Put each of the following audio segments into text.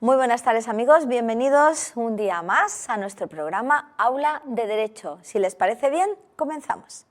Muy buenas tardes, amigos, bienvenidos un día más a nuestro programa Aula de Derecho. Si les parece bien, comenzamos.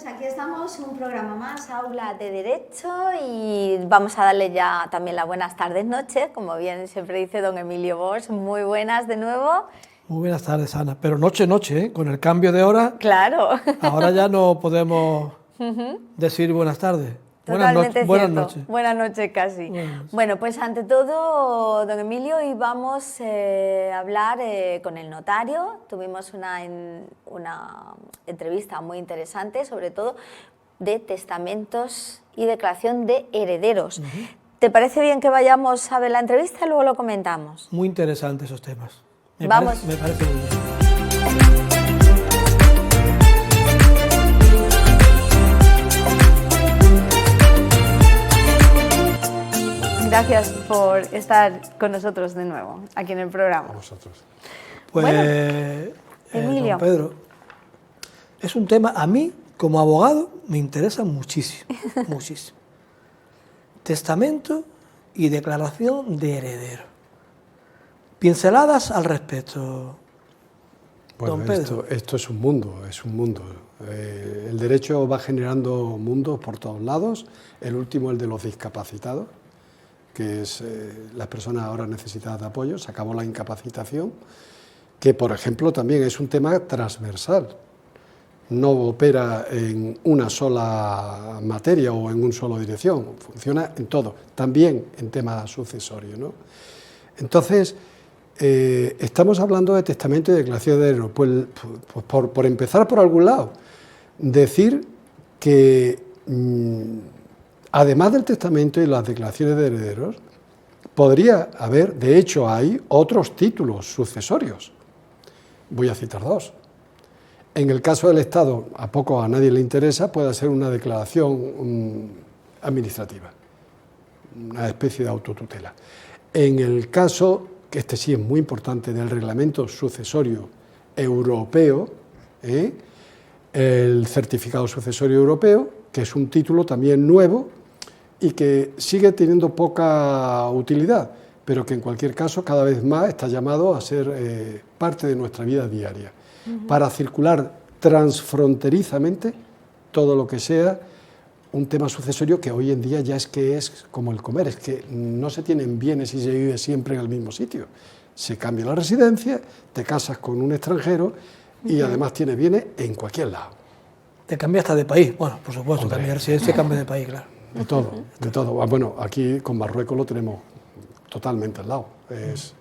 Aquí estamos, un programa más, Aula de Derecho, y vamos a darle ya también las buenas tardes, noches, como bien siempre dice don Emilio Bosch. Muy buenas de nuevo. Muy buenas tardes, Ana. Pero noche, ¿eh? Con el cambio de hora. Claro. Ahora ya no podemos decir buenas tardes. Totalmente buenas noches. Buenas noches casi. Buenas noches. Bueno, pues ante todo, don Emilio, hoy vamos a hablar con el notario. Tuvimos una entrevista muy interesante, sobre todo de testamentos y declaración de herederos. ¿Te parece bien que vayamos a ver la entrevista y luego lo comentamos? Muy interesantes esos temas. Me parece muy bien. Gracias por estar con nosotros de nuevo, aquí en el programa. A vosotros. Pues, bueno, Emilio. Don Pedro, es un tema, a mí, como abogado, me interesa muchísimo, muchísimo. Testamento y declaración de heredero. Pinceladas al respecto, Bueno, don Pedro. esto es un mundo, el derecho va generando mundos por todos lados, el último el de los discapacitados, que es las personas ahora necesitadas de apoyo, se acabó la incapacitación, que por ejemplo también es un tema transversal, no opera en una sola materia o en una sola dirección, funciona en todo, también en temas sucesorios, ¿no? Entonces, estamos hablando de testamento y declaración de heredero, pues por empezar por algún lado, decir que además del testamento y las declaraciones de herederos, podría haber, de hecho hay, otros títulos sucesorios. Voy a citar dos. En el caso del Estado, a nadie le interesa, puede ser una declaración administrativa, una especie de autotutela. En el caso, que este sí es muy importante, del reglamento sucesorio europeo, el certificado sucesorio europeo, que es un título también nuevo y que sigue teniendo poca utilidad, pero que en cualquier caso cada vez más está llamado a ser parte de nuestra vida diaria, para circular transfronterizamente todo lo que sea un tema sucesorio, que hoy en día ya es como el comer, es que no se tienen bienes y se vive siempre en el mismo sitio. Se cambia la residencia, te casas con un extranjero y además tienes bienes en cualquier lado. Te cambia hasta de país, bueno, por supuesto, Hombre, cambiar residencia, cambia de país, claro. De todo. Bueno, aquí con Marruecos lo tenemos totalmente al lado, es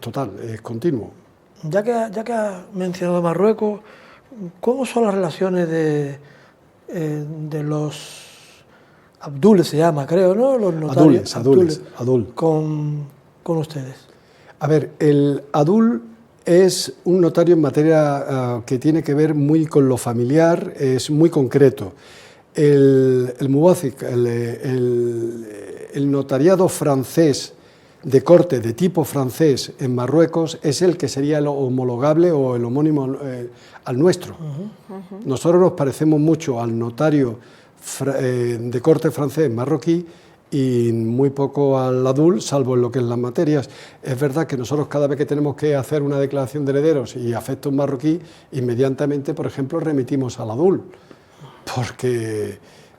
total, es continuo. Ya que has mencionado Marruecos, ¿cómo son las relaciones de los abdules, se llama, creo, ¿no? Los notarios. Adul. Con ustedes. A ver, el adul es un notario en materia que tiene que ver muy con lo familiar, es muy concreto. El muwazik, el notariado francés de corte de tipo francés en Marruecos es el que sería el homologable o el homónimo al nuestro. Nosotros nos parecemos mucho al notario de corte francés marroquí y muy poco al adul, salvo en lo que es las materias. Es verdad que nosotros cada vez que tenemos que hacer una declaración de herederos y afecta un marroquí, inmediatamente, por ejemplo, remitimos al adul,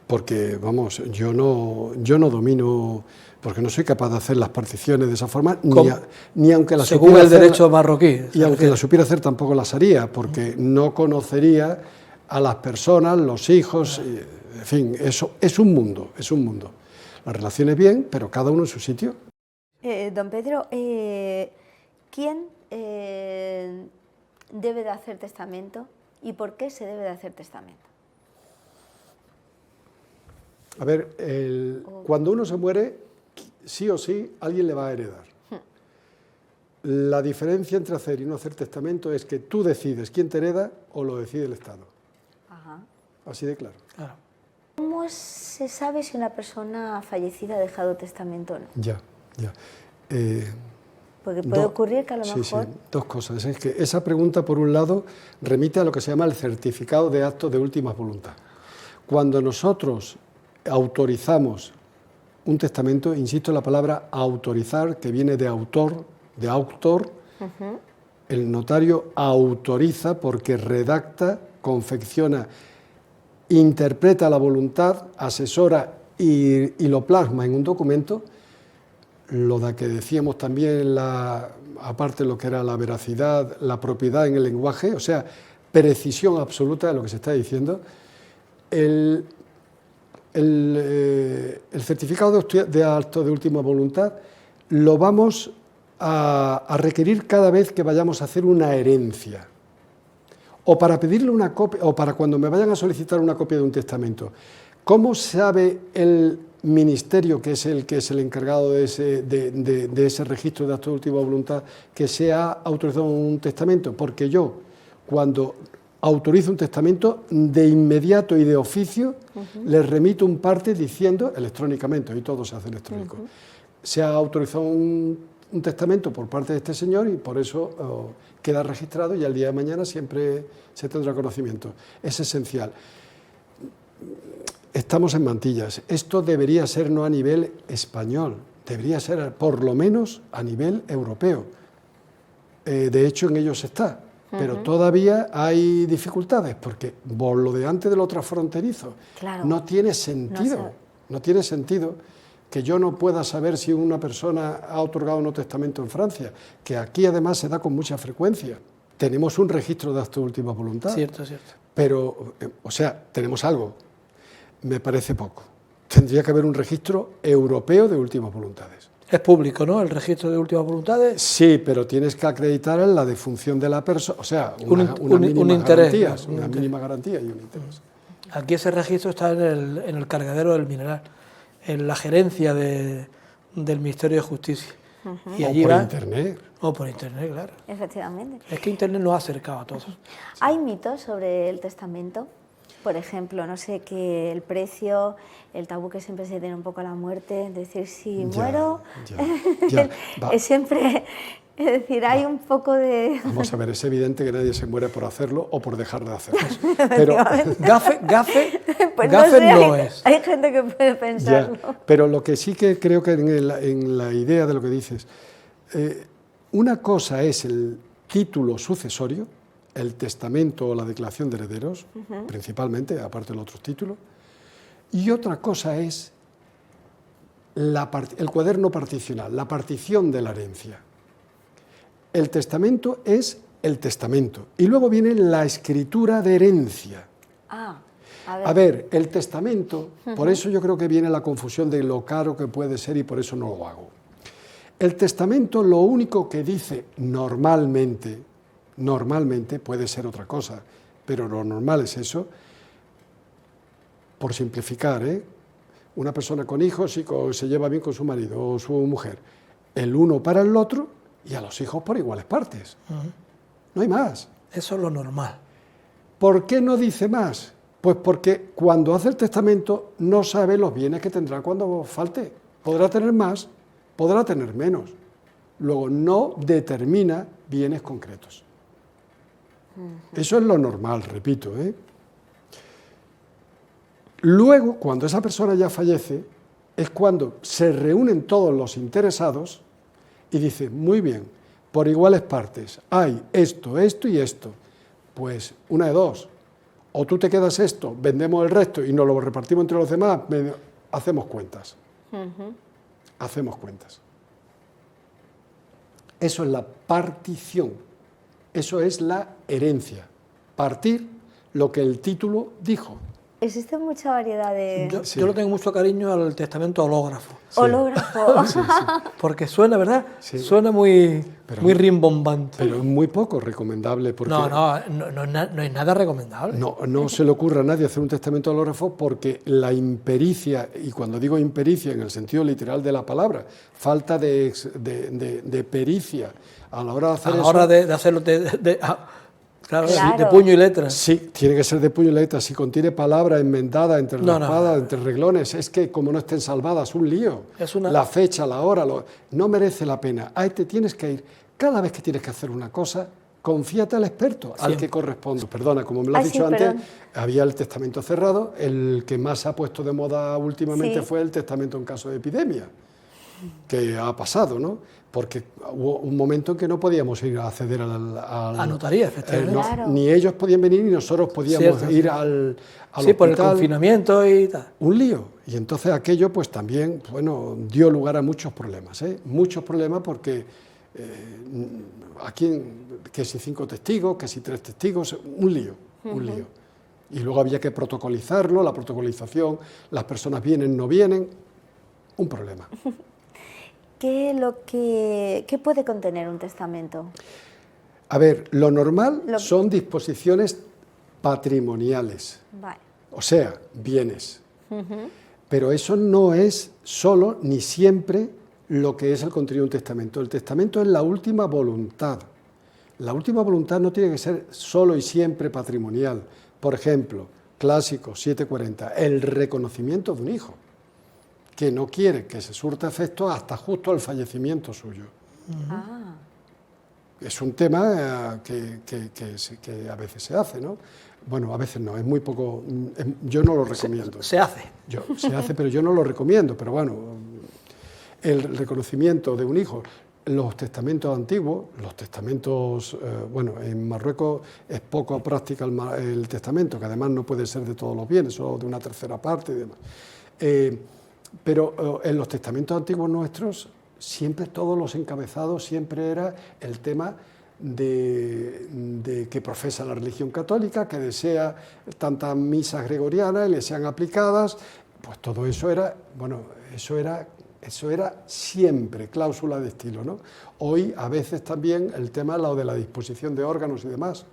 porque vamos, yo no domino, porque no soy capaz de hacer las particiones de esa forma, ni aunque las según el derecho marroquí. Y aunque las supiera hacer, tampoco las haría, porque no conocería a las personas, los hijos, en fin, eso es un mundo, es un mundo. Las relaciones bien, pero cada uno en su sitio. Don Pedro, ¿quién debe de hacer testamento y por qué se debe de hacer testamento? A ver, cuando uno se muere, sí o sí, alguien le va a heredar. La diferencia entre hacer y no hacer testamento es que tú decides quién te hereda o lo decide el Estado. Ajá. Así de claro. Claro. ¿Cómo se sabe si una persona fallecida ha dejado testamento o no? Ya. Porque puede ocurrir que a lo mejor... Sí, dos cosas. Es que esa pregunta, por un lado, remite a lo que se llama el certificado de acto de última voluntad. Cuando nosotros autorizamos un testamento, insisto en la palabra autorizar, que viene de autor, el notario autoriza porque redacta, confecciona, interpreta la voluntad, asesora y lo plasma en un documento. Lo de que decíamos también, aparte de lo que era la veracidad, la propiedad en el lenguaje, o sea, precisión absoluta de lo que se está diciendo. El certificado de acto de última voluntad lo vamos a requerir cada vez que vayamos a hacer una herencia, o para pedirle una copia, o para cuando me vayan a solicitar una copia de un testamento. ¿Cómo sabe el ministerio, que es el encargado de ese registro de acto de última voluntad, que se ha autorizado un testamento? Porque yo, cuando autorizo un testamento, de inmediato y de oficio, les remito un parte diciendo, electrónicamente, hoy todo se hace electrónico, se ha autorizado un testamento por parte de este señor y por eso queda registrado y al día de mañana siempre se tendrá conocimiento. Es esencial. Estamos en mantillas. Esto debería ser no a nivel español, debería ser por lo menos a nivel europeo. De hecho, en ellos está. Pero todavía hay dificultades, porque por lo de antes de lo transfronterizo, claro, no tiene sentido, no tiene sentido que yo no pueda saber si una persona ha otorgado un testamento en Francia, que aquí además se da con mucha frecuencia. Tenemos un registro de acto de última voluntad. Cierto. Pero, o sea, tenemos algo, me parece poco. Tendría que haber un registro europeo de últimas voluntades. Es público, ¿no?, el registro de últimas voluntades. Sí, pero tienes que acreditar en la defunción de la persona, o sea, un interés, una mínima garantía y un interés. Aquí ese registro está en el cargadero del mineral, en la gerencia del Ministerio de Justicia. Y allí o por internet. O por internet, claro. Efectivamente. Es que internet nos ha acercado a todos. ¿Hay mitos sobre el testamento? Por ejemplo, no sé, que el precio, el tabú que siempre se tiene un poco a la muerte, es decir, si muero, es siempre, es decir, hay un poco de... Vamos a ver, es evidente que nadie se muere por hacerlo o por dejar de hacerlo. Pero gafe pues no es. Hay gente que puede pensarlo. Pero lo que sí que creo que en la idea de lo que dices, una cosa es el título sucesorio, el testamento o la declaración de herederos, principalmente, aparte de los otros títulos, y otra cosa es el cuaderno particional, la partición de la herencia. El testamento es el testamento, y luego viene la escritura de herencia. A ver, el testamento, por eso yo creo que viene la confusión de lo caro que puede ser y por eso no lo hago. El testamento lo único que dice normalmente puede ser otra cosa, pero lo normal es eso, por simplificar, una persona con hijos y se lleva bien con su marido o su mujer, el uno para el otro y a los hijos por iguales partes. No hay más. Eso es lo normal. ¿Por qué no dice más? Pues porque cuando hace el testamento no sabe los bienes que tendrá cuando falte. Podrá tener más, podrá tener menos. Luego no determina bienes concretos. Eso es lo normal, repito. Luego, cuando esa persona ya fallece, es cuando se reúnen todos los interesados y dicen, muy bien, por iguales partes, hay esto, esto y esto. Pues una de dos, o tú te quedas esto, vendemos el resto y nos lo repartimos entre los demás, hacemos cuentas. Hacemos cuentas. Eso es la partición. Eso es la herencia, partir lo que el título dijo. Existe mucha variedad de... Yo le tengo mucho cariño al testamento hológrafo. Sí. Hológrafo. Sí. Porque suena, ¿verdad? Sí. Suena muy rimbombante. Pero es muy poco recomendable. Porque No es nada recomendable. No se le ocurre a nadie hacer un testamento hológrafo porque la impericia, y cuando digo impericia en el sentido literal de la palabra, falta de pericia a la hora de hacer eso. A la hora de hacerlo claro, de puño y letra. Sí, tiene que ser de puño y letra. Si contiene palabras enmendadas, entrelazadas, entre reglones, es que como no estén salvadas, un lío. La fecha, la hora, no merece la pena. Ahí te tienes que ir. Cada vez que tienes que hacer una cosa, confíate al experto, al que corresponde. Perdona, como me lo has dicho antes, había el testamento cerrado. El que más se ha puesto de moda últimamente fue el testamento en caso de epidemia, que ha pasado, ¿no? Porque hubo un momento en que no podíamos ir a acceder a notaría, efectivamente. Claro. Ni ellos podían venir ni nosotros podíamos ir al hospital. Por el confinamiento y tal. Un lío. Y entonces aquello pues también, bueno, dio lugar a muchos problemas, ¿eh? Muchos problemas porque aquí, que si 5 testigos, que si 3 testigos, un lío, un lío. Y luego había que protocolizarlo, la protocolización, las personas vienen, no vienen, un problema. ¿Qué puede contener un testamento? A ver, lo normal son disposiciones patrimoniales, Vale. o sea, bienes. Pero eso no es solo ni siempre lo que es el contenido de un testamento. El testamento es la última voluntad. La última voluntad no tiene que ser solo y siempre patrimonial. Por ejemplo, clásico 740, el reconocimiento de un hijo, que no quiere que se surta efecto hasta justo al fallecimiento suyo. Es un tema que a veces se hace, ¿no? Bueno, a veces no, es muy poco, yo no lo recomiendo. Se hace. Se hace, pero yo no lo recomiendo, pero bueno, el reconocimiento de un hijo, los testamentos antiguos, los testamentos, bueno, en Marruecos es poco práctica el testamento, que además no puede ser de todos los bienes, solo de una tercera parte y demás. Pero en los testamentos antiguos nuestros, siempre todos los encabezados, siempre era el tema de que profesa la religión católica, que desea tantas misas gregorianas y le sean aplicadas, pues todo eso era, bueno, eso era siempre cláusula de estilo, ¿no? Hoy a veces también el tema es lo de la disposición de órganos y demás.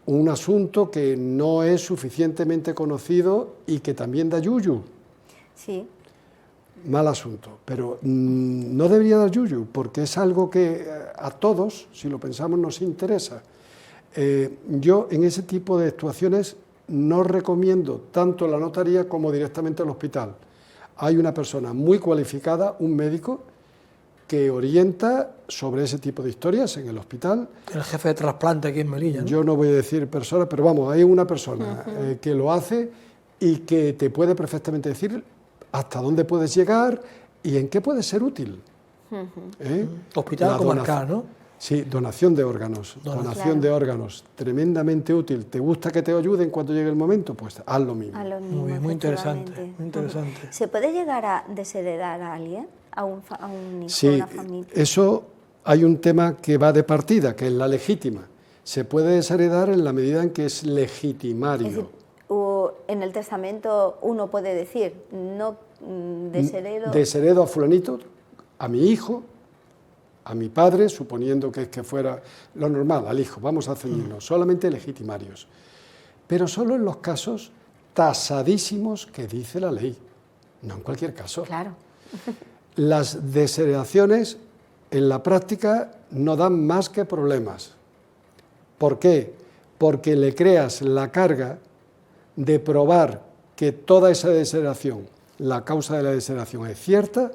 Un asunto que no es suficientemente conocido y que también da yuyu. Sí. Mal asunto, pero no debería dar yuyu, porque es algo que a todos, si lo pensamos, nos interesa. Yo en ese tipo de actuaciones no recomiendo tanto la notaría como directamente el hospital. Hay una persona muy cualificada, un médico, que orienta sobre ese tipo de historias en el hospital. El jefe de trasplante aquí en Melilla, ¿no? Yo no voy a decir persona, pero vamos, hay una persona que lo hace y que te puede perfectamente decir hasta dónde puedes llegar y en qué puede ser útil. Hospital comarcal, ¿no? Sí, donación de órganos. Donación de órganos, tremendamente útil. ¿Te gusta que te ayuden cuando llegue el momento? Pues haz lo mismo. Muy interesante, muy interesante. ¿Se puede llegar a desheredar a alguien? ¿A un hijo, sí, a una familia? Eso hay un tema que va de partida, que es la legítima. Se puede desheredar en la medida en que es legitimario. Es decir, en el testamento uno puede decir, no desheredo... Desheredo a fulanito, a mi hijo, a mi padre, suponiendo que fuera lo normal, al hijo, vamos a ceñirnos, solamente legitimarios. Pero solo en los casos tasadísimos que dice la ley, no en cualquier caso. Claro. Las desheredaciones en la práctica no dan más que problemas. ¿Por qué? Porque le creas la carga de probar que toda esa desheredación, la causa de la desheredación es cierta,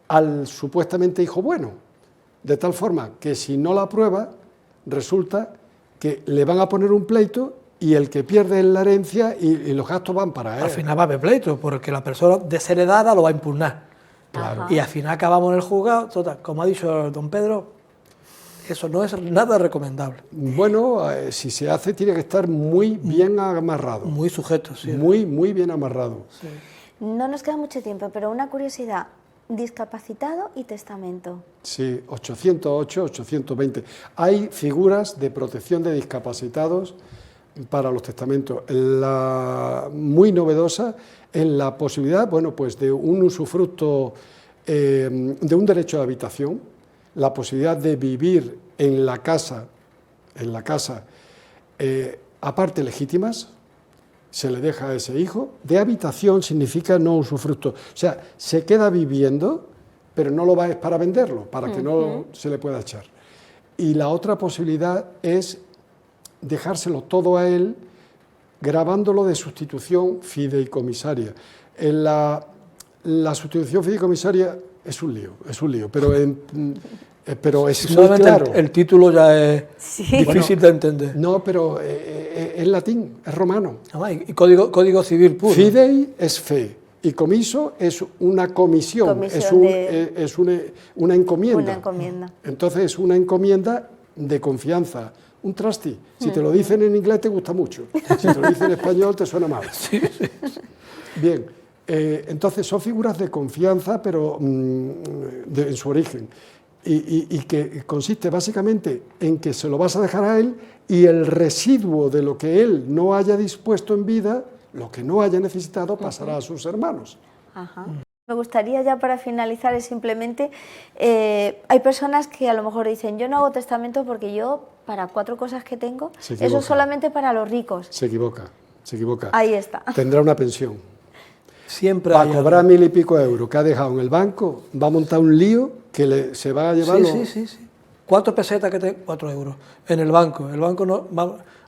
al supuestamente hijo bueno, de tal forma que si no la prueba, resulta que le van a poner un pleito y el que pierde es la herencia y los gastos van para él. Al final va a haber pleito, porque la persona desheredada lo va a impugnar. Claro. Y al final acabamos en el juzgado, total, como ha dicho don Pedro, eso no es nada recomendable. Bueno, si se hace tiene que estar muy bien amarrado. Muy sujeto, sí. Muy bien amarrado. Sí. No nos queda mucho tiempo, pero una curiosidad, discapacitado y testamento. Sí, 808, 820. Hay figuras de protección de discapacitados para los testamentos. La muy novedosa es la posibilidad, bueno, pues de un usufructo, de un derecho de habitación, la posibilidad de vivir en la casa, aparte legítimas, se le deja a ese hijo. De habitación significa no usufructo, o sea, se queda viviendo, pero no lo va es para venderlo, para que no se le pueda echar. Y la otra posibilidad es dejárselo todo a él, grabándolo de sustitución fideicomisaria. La sustitución fideicomisaria es un lío, pero es muy claro. El título ya es difícil de entender. No, pero es latín, es romano. Y código civil puro. Fidei es fe, y comiso es una comisión, es una encomienda. Una encomienda. Entonces es una encomienda de confianza. Un trustee, si te lo dicen en inglés te gusta mucho, si te lo dicen en español te suena mal. Sí. Bien, entonces son figuras de confianza, pero en su origen, y que consiste básicamente en que se lo vas a dejar a él y el residuo de lo que él no haya dispuesto en vida, lo que no haya necesitado, pasará a sus hermanos. Ajá. Me gustaría ya para finalizar es simplemente, hay personas que a lo mejor dicen, yo no hago testamento porque yo, para 4 cosas que tengo, eso es solamente para los ricos. Se equivoca. Ahí está. Tendrá una pensión. Siempre va a cobrar 1.000 y pico euros que ha dejado en el banco, va a montar un lío que se va a llevar... Sí. 4 pesetas que te... 4 euros en el banco. El banco no...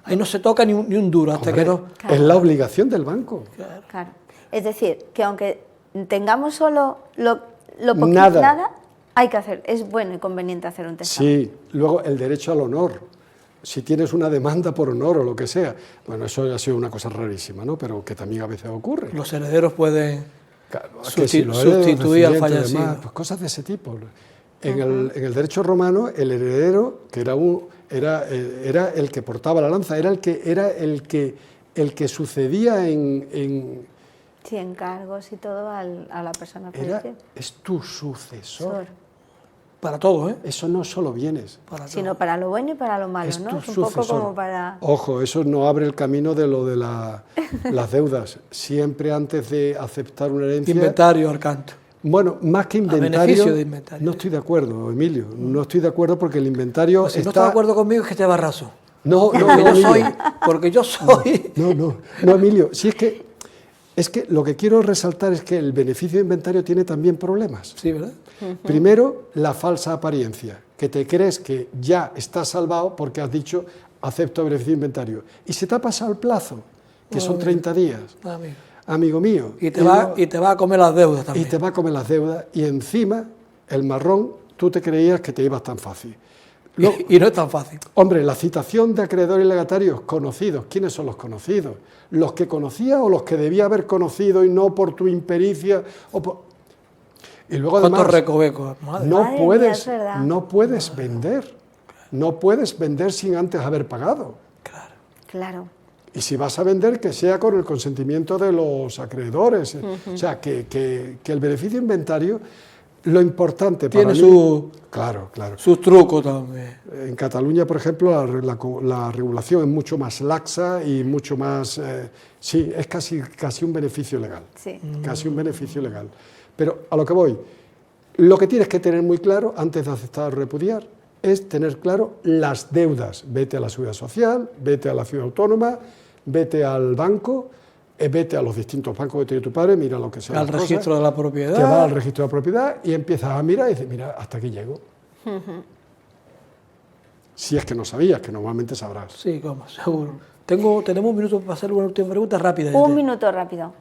ahí no se toca ni un duro hasta que no... Claro. Es la obligación del banco. Claro. Es decir, que aunque tengamos solo lo poquito, nada, hay que hacer. Es bueno y conveniente hacer un testamento. Sí, luego el derecho al honor. Si tienes una demanda por honor o lo que sea, bueno, eso ha sido una cosa rarísima, ¿no? Pero que también a veces ocurre. Los herederos pueden sustituir al fallecido. Demás, pues cosas de ese tipo. En el derecho romano, el heredero, que era el que portaba la lanza, era el que sucedía en sí, encargos y todo a la persona fallecida. Es tu sucesor. Para todo, ¿eh? Eso no solo bienes. Sino para lo bueno y para lo malo, ¿no? Es un poco como para... Ojo, eso no abre el camino de lo de las deudas. Siempre antes de aceptar una herencia... Inventario al canto. Bueno, más que inventario... A beneficio de inventario. No estoy de acuerdo, Emilio. No estoy de acuerdo porque el inventario pues si no estás de acuerdo conmigo es que te vas razón. No, porque yo soy... No, Emilio. Si es que lo que quiero resaltar es que el beneficio de inventario tiene también problemas. Sí, ¿verdad? Primero, la falsa apariencia, que te crees que ya estás salvado porque has dicho acepto beneficio de inventario. Y se te ha pasado el plazo, que son 30 días. Amigo mío. Y te va a comer las deudas también. Y te va a comer las deudas. Y encima, el marrón, tú te creías que te ibas tan fácil. Y no es tan fácil. Hombre, la citación de acreedores y legatarios conocidos. ¿Quiénes son los conocidos? ¿Los que conocía o los que debía haber conocido y no por tu impericia? Y luego además, ¿cuántos recovecos? No puedes vender. No puedes vender sin antes haber pagado. Claro. Y si vas a vender, que sea con el consentimiento de los acreedores. O sea, que el beneficio inventario... Lo importante para mí... Tiene sus trucos también. En Cataluña, por ejemplo, la regulación es mucho más laxa y mucho más... sí, es casi un beneficio legal. Sí. Casi un beneficio legal. Pero a lo que voy, lo que tienes que tener muy claro antes de aceptar o repudiar es tener claro las deudas. Vete a la Seguridad Social, vete a la Ciudad Autónoma, vete al banco... vete a los distintos bancos que tiene tu padre, mira lo que sea. Al registro de la propiedad. Te vas al registro de la propiedad y empiezas a mirar y dices, mira, hasta aquí llego. Si es que no sabías, que normalmente sabrás. Sí, como, seguro. Tenemos un minuto para hacer una última pregunta rápida. Un minuto rápido.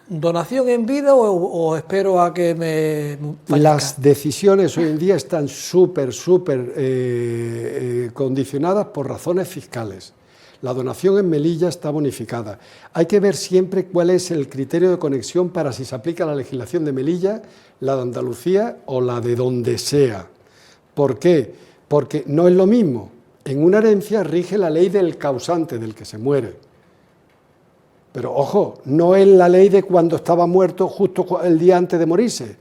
¿Donación en vida o espero a que me fallezca? Las decisiones hoy en día están súper condicionadas por razones fiscales. La donación en Melilla está bonificada. Hay que ver siempre cuál es el criterio de conexión para si se aplica la legislación de Melilla, la de Andalucía o la de donde sea. ¿Por qué? Porque no es lo mismo. En una herencia rige la ley del causante, del que se muere. Pero, ojo, no es la ley de cuando estaba muerto justo el día antes de morirse.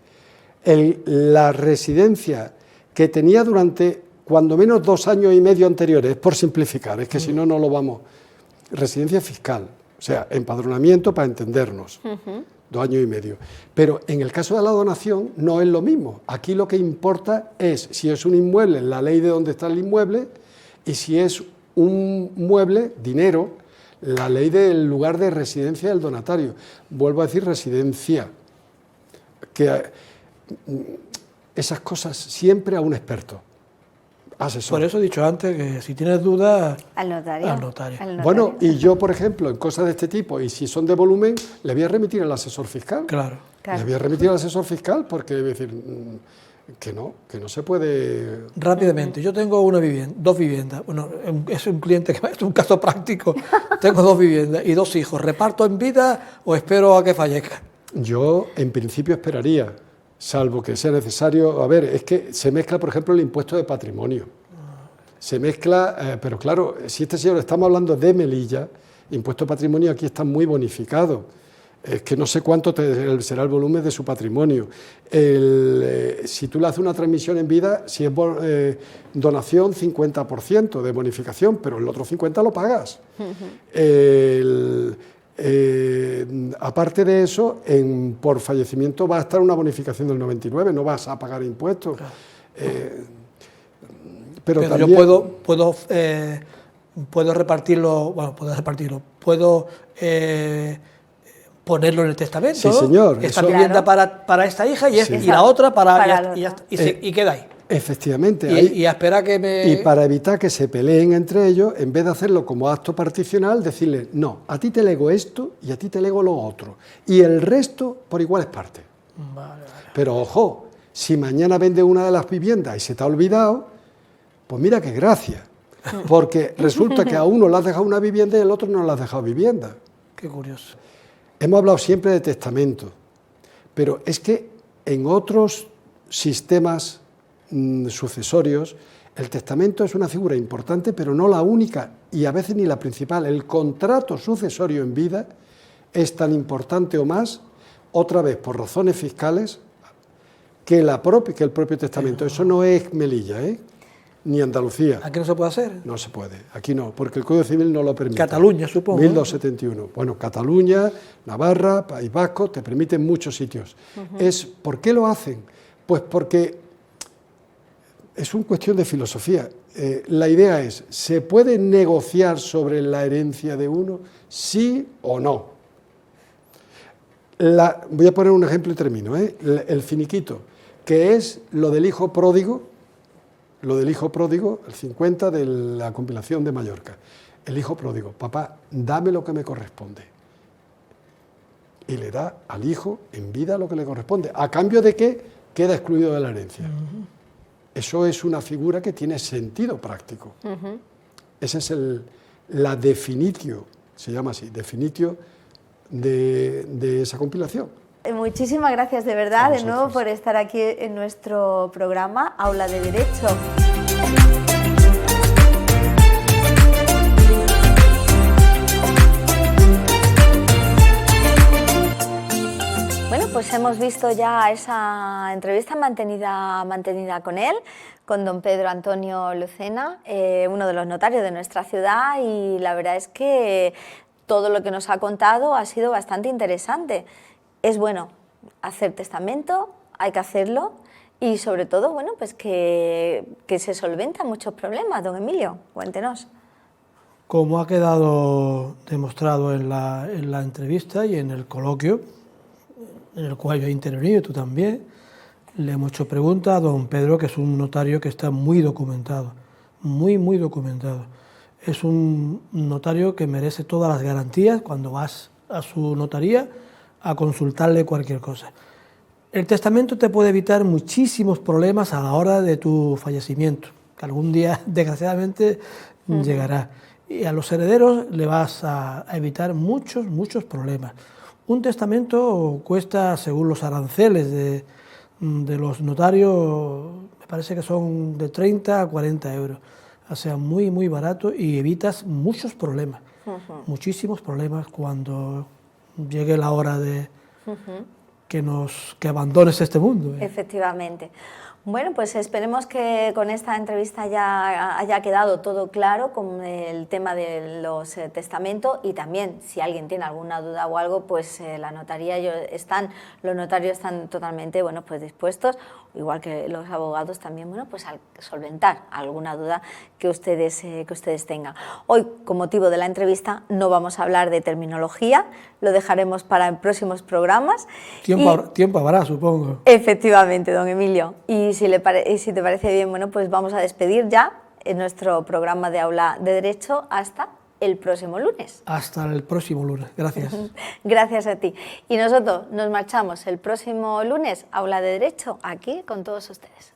La residencia que tenía durante... cuando menos 2 años y medio anteriores, por simplificar, es que si no, no lo vamos... residencia fiscal, o sea, empadronamiento para entendernos, 2 años y medio. Pero en el caso de la donación no es lo mismo. Aquí lo que importa es si es un inmueble, la ley de dónde está el inmueble, y si es un mueble, dinero, la ley del lugar de residencia del donatario. Vuelvo a decir residencia. Que esas cosas siempre a un experto, asesor. Por eso he dicho antes que si tienes dudas, al notario. al notario. Bueno, y yo, por ejemplo, en cosas de este tipo, y si son de volumen, le voy a remitir al asesor fiscal. Claro. Le voy a remitir al asesor fiscal porque es decir, que no se puede... Rápidamente, yo tengo dos viviendas. Bueno, es un cliente que es un caso práctico. Tengo 2 viviendas y 2 hijos. ¿Reparto en vida o espero a que fallezca? Yo, en principio, esperaría, salvo que sea necesario. A ver, es que se mezcla, por ejemplo, el impuesto de patrimonio. Se mezcla, pero claro, si este señor, estamos hablando de Melilla, impuesto de patrimonio aquí está muy bonificado. Es que no sé cuánto será el volumen de su patrimonio. Si tú le haces una transmisión en vida, si es donación, 50% de bonificación, pero el otro 50% lo pagas. Aparte de eso, por fallecimiento va a estar una bonificación del 99%, no vas a pagar impuestos. Claro. Pero también, yo puedo repartirlo, puedo ponerlo en el testamento. Sí, señor. Esta vivienda para esta hija y la otra y queda ahí. Efectivamente. Y a esperar que Y para evitar que se peleen entre ellos, en vez de hacerlo como acto particional, decirle, no, a ti te lego esto y a ti te lego lo otro. Y el resto por iguales partes. Vale. Pero ojo, si mañana vende una de las viviendas y se te ha olvidado, pues mira qué gracia. Porque resulta que a uno le has dejado una vivienda y al otro no le has dejado vivienda. Qué curioso. Hemos hablado siempre de testamento, pero es que en otros sistemas sucesorios el testamento es una figura importante, pero no la única y a veces ni la principal. El contrato sucesorio en vida es tan importante o más, otra vez por razones fiscales, que el propio testamento. Eso no es Melilla, ni Andalucía. ¿Aquí no se puede hacer? No se puede, aquí no, porque el Código Civil no lo permite. Cataluña, supongo. 1271. Bueno, Cataluña, Navarra, País Vasco, te permiten muchos sitios. ¿Por qué lo hacen? Pues porque es una cuestión de filosofía. La idea es, ¿se puede negociar sobre la herencia de uno? ¿Sí o no? Voy a poner un ejemplo y termino. El finiquito, que es lo del hijo pródigo, el 50 de la compilación de Mallorca. El hijo pródigo, papá, dame lo que me corresponde. Y le da al hijo en vida lo que le corresponde, a cambio de que queda excluido de la herencia. Eso es una figura que tiene sentido práctico. Esa es la definitio, se llama así, definitio de esa compilación. Muchísimas gracias de verdad de nuevo por estar aquí en nuestro programa Aula de Derecho. Bueno, pues hemos visto ya esa entrevista mantenida con él, con don Pedro Antonio Lucena, uno de los notarios de nuestra ciudad, y la verdad es que todo lo que nos ha contado ha sido bastante interesante. Es bueno hacer testamento, hay que hacerlo y sobre todo, bueno, pues que se solventan muchos problemas. Don Emilio, cuéntenos. Como ha quedado demostrado en la entrevista y en el coloquio, en el cual yo he intervenido, tú también, le hemos hecho preguntas a don Pedro, que es un notario que está muy documentado, muy documentado. Es un notario que merece todas las garantías cuando vas a su notaría a consultarle cualquier cosa. El testamento te puede evitar muchísimos problemas a la hora de tu fallecimiento, que algún día, desgraciadamente, llegará. Y a los herederos le vas a evitar muchos problemas. Un testamento cuesta, según los aranceles de los notarios, me parece que son de 30 a 40 euros. O sea, muy barato y evitas muchos problemas, muchísimos problemas cuando llegue la hora de que abandones este mundo. Efectivamente. Bueno, pues esperemos que con esta entrevista ya haya quedado todo claro con el tema de los testamentos, y también si alguien tiene alguna duda o algo, pues los notarios están totalmente, bueno, pues dispuestos, igual que los abogados también, bueno, pues a solventar alguna duda que ustedes tengan. Hoy, con motivo de la entrevista, no vamos a hablar de terminología, lo dejaremos para próximos programas. Tiempo habrá, supongo. Efectivamente, don Emilio. Y si te parece bien, bueno, pues vamos a despedir ya en nuestro programa de Aula de Derecho hasta el próximo lunes. Hasta el próximo lunes. Gracias. Gracias a ti. Y nosotros nos marchamos el próximo lunes, Aula de Derecho, aquí con todos ustedes.